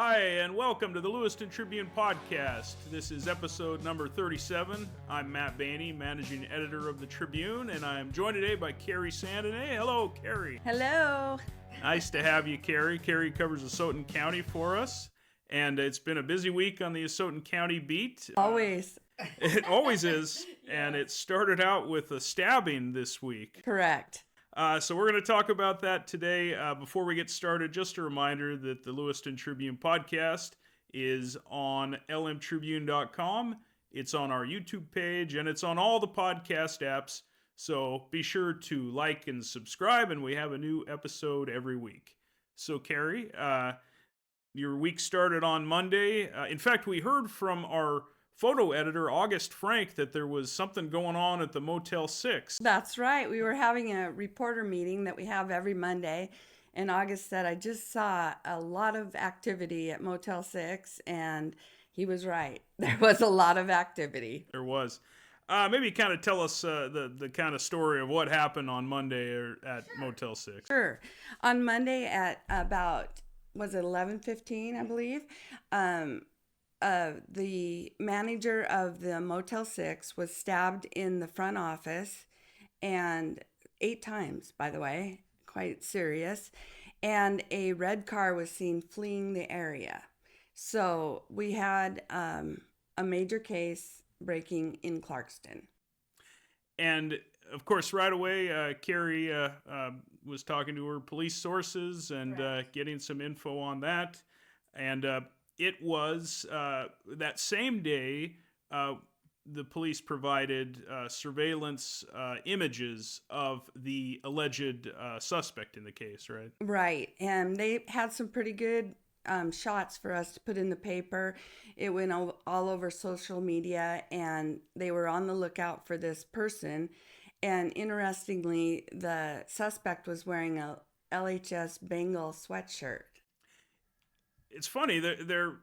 Hi, and welcome to the Lewiston Tribune podcast. This is episode number 37. I'm Matt Baney, managing editor of the Tribune, and I'm joined today by Kerri Sandaine. Hello, Kerri. Hello. Nice to have you, Kerri. Kerri covers Asotin County for us, and it's been a busy week on the Asotin County beat. Always. It always is, and it started out with a stabbing this week. Correct. So we're going to talk about that today. Before we get started, just a reminder that the Lewiston Tribune podcast is on lmtribune.com. It's on our YouTube page, and it's on all the podcast apps. So be sure to like and subscribe, and we have a new episode every week. So, Kerri, your week started on Monday. In fact, we heard from our photo editor, August Frank, that there was something going on at the Motel 6. That's right. We were having a reporter meeting that we have every Monday, and August said, I just saw a lot of activity at Motel 6, and he was right. There was a lot of activity. There was. Maybe kind of tell us the kind of story of what happened on Monday at Motel 6. Sure. On Monday at about, was it 11:15, I believe, the manager of the Motel 6 was stabbed in the front office, and 8 times, by the way, quite serious, and a red car was seen fleeing the area. So we had a major case breaking in Clarkston. And of course, right away, Kerri was talking to her police sources and getting some info on that. And it was that same day, the police provided surveillance images of the alleged suspect in the case, right? Right. And they had some pretty good shots for us to put in the paper. It went all over social media, and they were on the lookout for this person. And interestingly, the suspect was wearing a LHS Bengal sweatshirt. It's funny, they're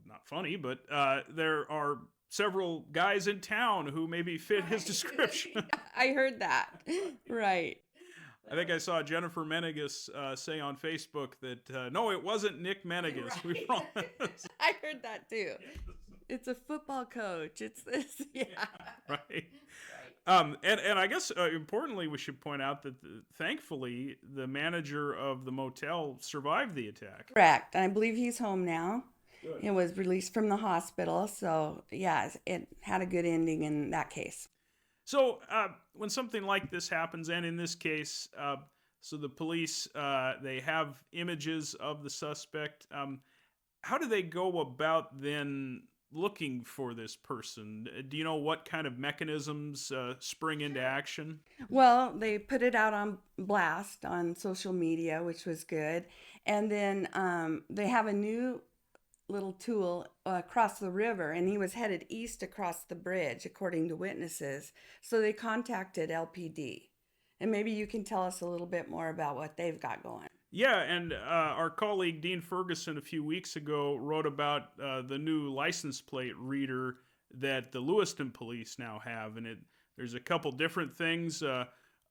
not funny, but there are several guys in town who maybe fit his description. I heard that. Right. I think I saw Jennifer Menegas say on Facebook that, no, it wasn't Nick Menegas. Right. We promise. I heard that too. It's a football coach. It's this. Yeah. Right. And I guess importantly, we should point out that thankfully the manager of the motel survived the attack. Correct. And I believe he's home now. Good. It was released from the hospital. So, yeah, it had a good ending in that case. So when something like this happens, and in this case, so the police, they have images of the suspect. How do they go about then looking for this person? Do you know what kind of mechanisms spring into action? Well, they put it out on blast on social media, which was good. And then they have a new little tool across the river, and he was headed east across the bridge, according to witnesses. So they contacted LPD. And maybe you can tell us a little bit more about what they've got going. Yeah, and our colleague Dean Ferguson a few weeks ago wrote about the new license plate reader that the Lewiston police now have, and there's a couple different things.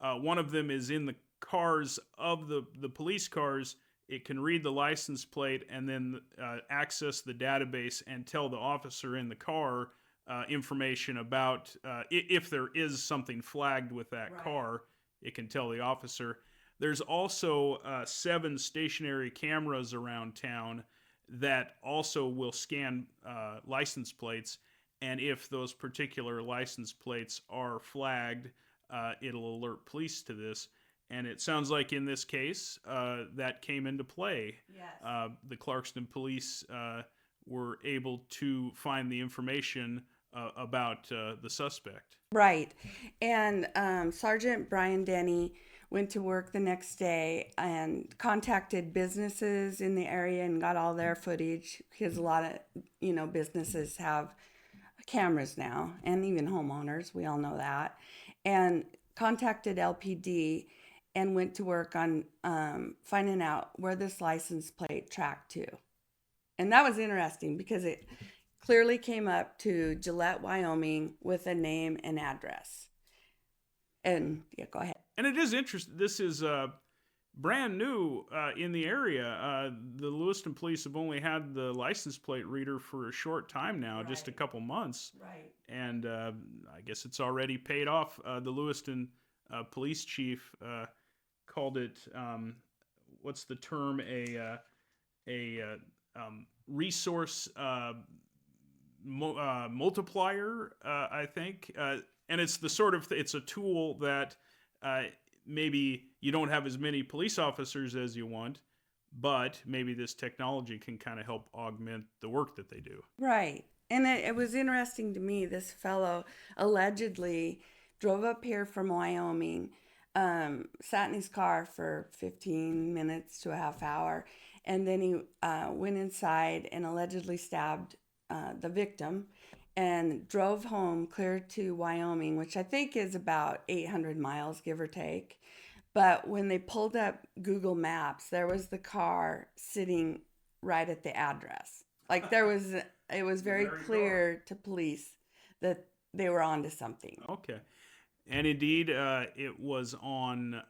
One of them is in the cars of the police cars. It can read the license plate and then access the database and tell the officer in the car information about if there is something flagged with that car. It can tell the officer. There's also 7 stationary cameras around town that also will scan license plates, and if those particular license plates are flagged, it'll alert police to this. And it sounds like in this case, that came into play. Yes. The Clarkston police were able to find the information about the suspect. Right. And Sergeant Brian Denny went to work the next day and contacted businesses in the area and got all their footage, because a lot of, businesses have cameras now, and even homeowners. We all know that. And contacted LPD and went to work on finding out where this license plate tracked to. And that was interesting because it clearly came up to Gillette, Wyoming with a name and address. And yeah, go ahead. And it is interesting. This is brand new in the area. The Lewiston police have only had the license plate reader for a short time now, just a Right. couple months. Right. And I guess it's already paid off. The Lewiston police chief called it, what's the term, a resource multiplier, I think. And it's the sort of it's a tool that maybe you don't have as many police officers as you want, but maybe this technology can kind of help augment the work that they do. Right. And it was interesting to me. This fellow allegedly drove up here from Wyoming, sat in his car for 15 minutes to a half hour, and then he went inside and allegedly stabbed the victim and drove home clear to Wyoming, which I think is about 800 miles, give or take. But when they pulled up Google Maps, there was the car sitting right at the address. Like it was very clear to police that they were onto something. Okay. And indeed, it was on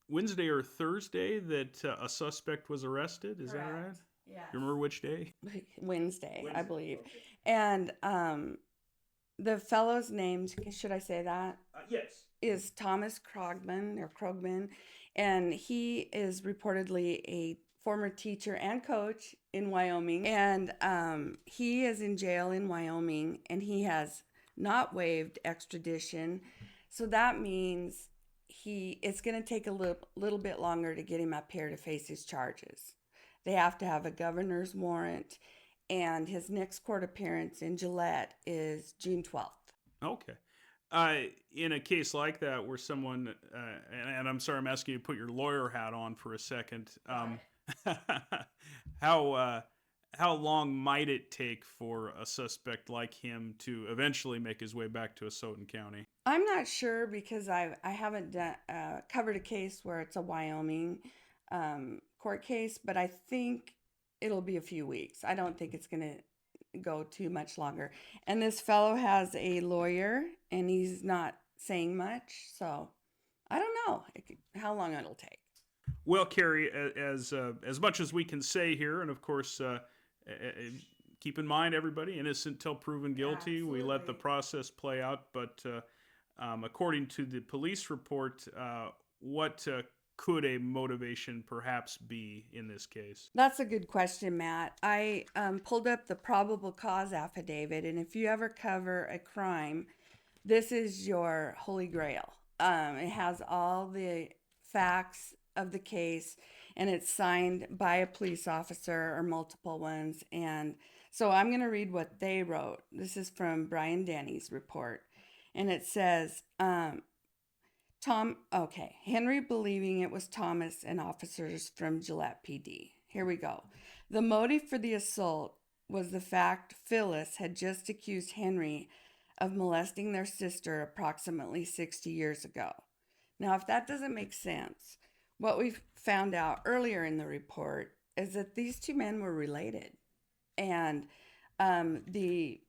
Wednesday or Thursday that a suspect was arrested. Is that right? Yeah. You remember which day? Wednesday, I believe. Okay. And the fellow's name, should I say that? Yes. Is Thomas Krogman, and he is reportedly a former teacher and coach in Wyoming, and he is in jail in Wyoming, and he has not waived extradition, so that means it's going to take a little bit longer to get him up here to face his charges. They have to have a governor's warrant, and his next court appearance in Gillette is June 12th. Okay. In a case like that where someone, and I'm sorry, I'm asking you to put your lawyer hat on for a second. How long might it take for a suspect like him to eventually make his way back to Asotin County? I'm not sure because I haven't covered a case where it's a Wyoming court case, but I think it'll be a few weeks. I don't think it's going to go too much longer. And this fellow has a lawyer, and he's not saying much, so I don't know how long it'll take. Well, Kerri, as much as we can say here, and of course, keep in mind, everybody, innocent till proven guilty. Absolutely. We let the process play out, but according to the police report, what could a motivation perhaps be in this case? That's a good question, Matt. I pulled up the probable cause affidavit, and if you ever cover a crime, this is your holy grail. It has all the facts of the case, and it's signed by a police officer or multiple ones. And so I'm going to read what they wrote. This is from Brian Danny's report, and it says, Henry believing it was Thomas and officers from Gillette PD. Here we go. The motive for the assault was the fact Phyllis had just accused Henry of molesting their sister approximately 60 years ago. Now, if that doesn't make sense, what we found out earlier in the report is that these two men were related. And the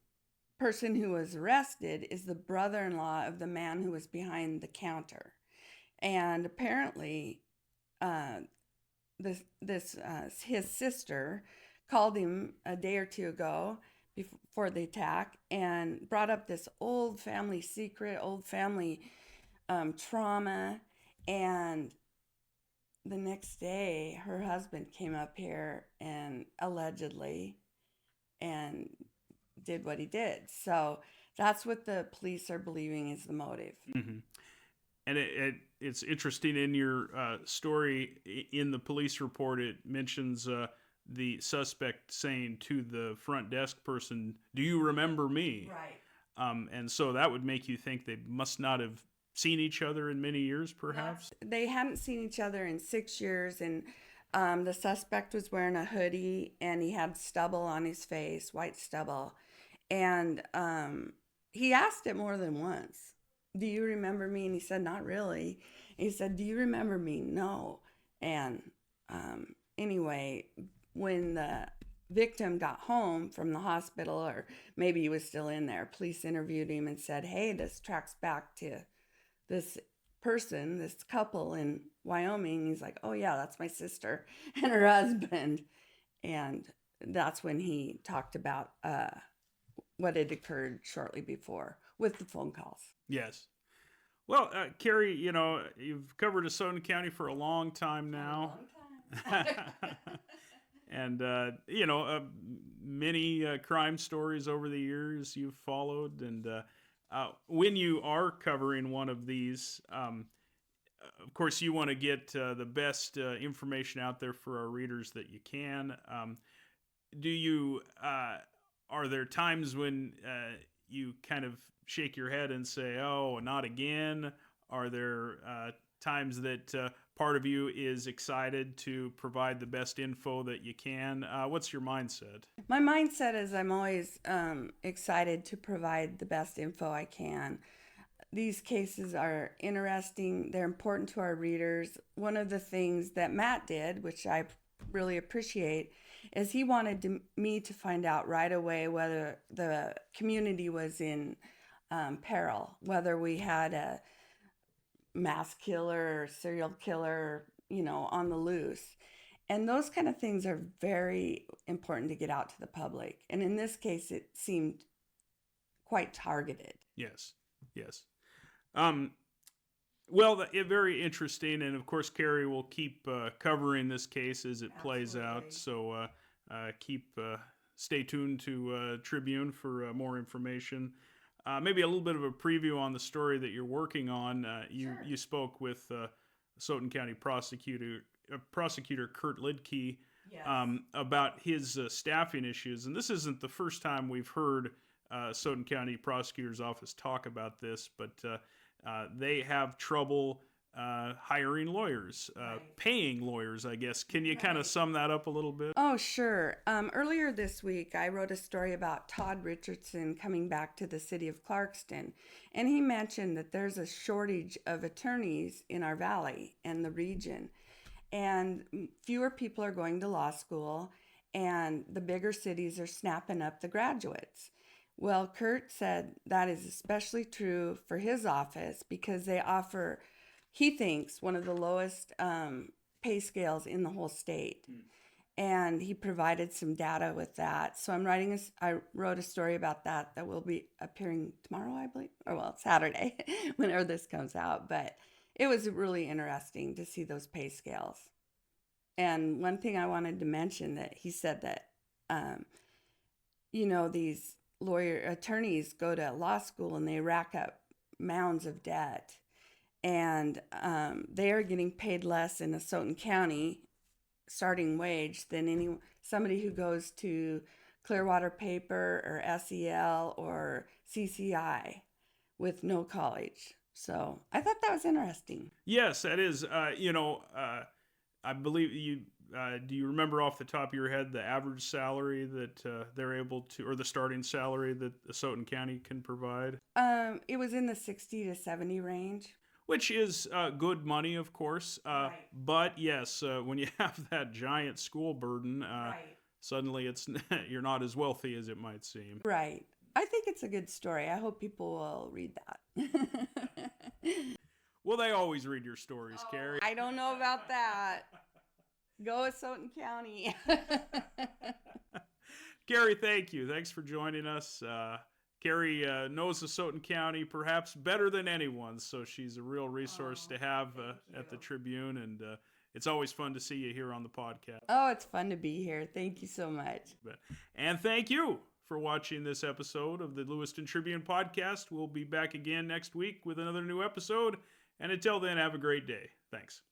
person who was arrested is the brother-in-law of the man who was behind the counter. And apparently, his sister called him a day or two ago before the attack and brought up this old family secret, old family trauma. And the next day, her husband came up here and allegedly and did what he did. So that's what the police are believing is the motive. Mm-hmm. And it's interesting in your story, in the police report, it mentions the suspect saying to the front desk person, "Do you remember me?" Right. And so that would make you think they must not have seen each other in many years, perhaps? They hadn't seen each other in 6 years, and the suspect was wearing a hoodie, and he had stubble on his face, white stubble. And he asked it more than once. Do you remember me? And he said, not really. He said, do you remember me? No. And anyway, when the victim got home from the hospital, or maybe he was still in there, police interviewed him and said, hey, this tracks back to this person, this couple in Wyoming. He's like, oh yeah, that's my sister and her husband. And that's when he talked about what had occurred shortly before with the phone calls. Yes. Well, Kerri, you've covered Asotin County for a long time now. A long time. And, many crime stories over the years you've followed. And when you are covering one of these, of course, you want to get the best information out there for our readers that you can. Are there times when you kind of shake your head and say, oh, not again? Are there times that part of you is excited to provide the best info that you can? What's your mindset? My mindset is I'm always excited to provide the best info I can. These cases are interesting. They're important to our readers. One of the things that Matt did, which I really appreciate, is he wanted me to find out right away whether the community was in peril, whether we had a mass killer or serial killer, on the loose. And those kind of things are very important to get out to the public. And in this case, it seemed quite targeted. Yes. Very interesting. And of course, Kerri will keep covering this case as it plays out. So stay tuned to Tribune for more information. Maybe a little bit of a preview on the story that you're working on. Sure. You spoke with Asotin County prosecutor Kurt Lidke Yes. about his staffing issues, and this isn't the first time we've heard Asotin County Prosecutor's Office talk about this, but they have trouble hiring lawyers, paying lawyers, I guess. Can you kind of sum that up a little bit? Oh, sure. Earlier this week, I wrote a story about Todd Richardson coming back to the city of Clarkston, and he mentioned that there's a shortage of attorneys in our valley and the region, and fewer people are going to law school, and the bigger cities are snapping up the graduates. Well, Kurt said that is especially true for his office because they offer, he thinks, one of the lowest pay scales in the whole state. And he provided some data with that. So I wrote a story about that will be appearing tomorrow, I believe, or Saturday, whenever this comes out. But it was really interesting to see those pay scales. And one thing I wanted to mention, that he said that, these attorneys go to law school and they rack up mounds of debt, and they are getting paid less in Asotin County starting wage than somebody who goes to Clearwater Paper or SEL or CCI with no college. So I thought that was interesting. Yes, that is. I believe you. Do you remember off the top of your head the average salary that they're able to, or the starting salary that Asotin County can provide? It was in the 60 to 70 range. Which is good money, of course. Right. But yes, when you have that giant school burden, suddenly you're not as wealthy as it might seem. Right. I think it's a good story. I hope people will read that. Well, they always read your stories, Kerri. I don't know about that. Go Asotin County. Kerri, thank you. Thanks for joining us. Kerri knows Asotin County perhaps better than anyone, so she's a real resource to have at the Tribune, and it's always fun to see you here on the podcast. Oh, it's fun to be here. Thank you so much. And thank you for watching this episode of the Lewiston Tribune podcast. We'll be back again next week with another new episode, and until then, have a great day. Thanks.